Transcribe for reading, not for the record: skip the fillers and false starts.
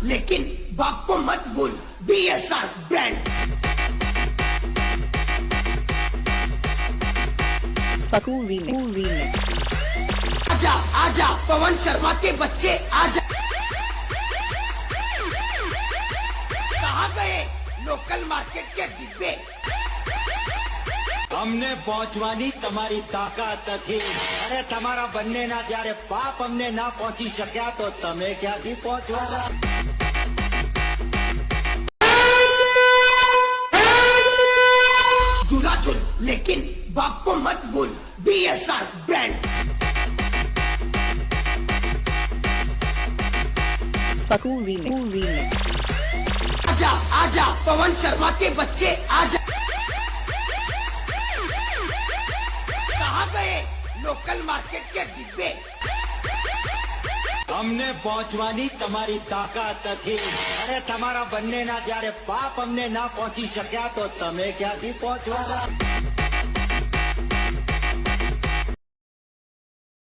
लेकिन बाप को मत भूल, BSR ब्रांड। पकू रीमिक्स। आजा आजा पवन शर्मा के बच्चे आजा। कहाँ गए लोकल मार्केट के डिब्बे? અમને પહોંચવાની તમારી તાકાત નથી। અરે તમારા બંનેના જ્યારે બાપ અમને ના પહોંચી શક્યા તો તમે ક્યાંથી પહોંચવાના? झूला झूल लेकिन बाप को मत भूल, BSR ब्रांड। पकू रीमिक्स। आजा आजा पवन शर्मा के बच्चे आजा। कहाँ गए लोकल मार्केट के डिब्बे? અમને પહોંચવાની તમારી તાકાત નથી। અરે તમારા બંનેના જ્યારે બાપ અમને ના પહોંચી શક્યા તો તમે ક્યાંથી પહોંચવાના?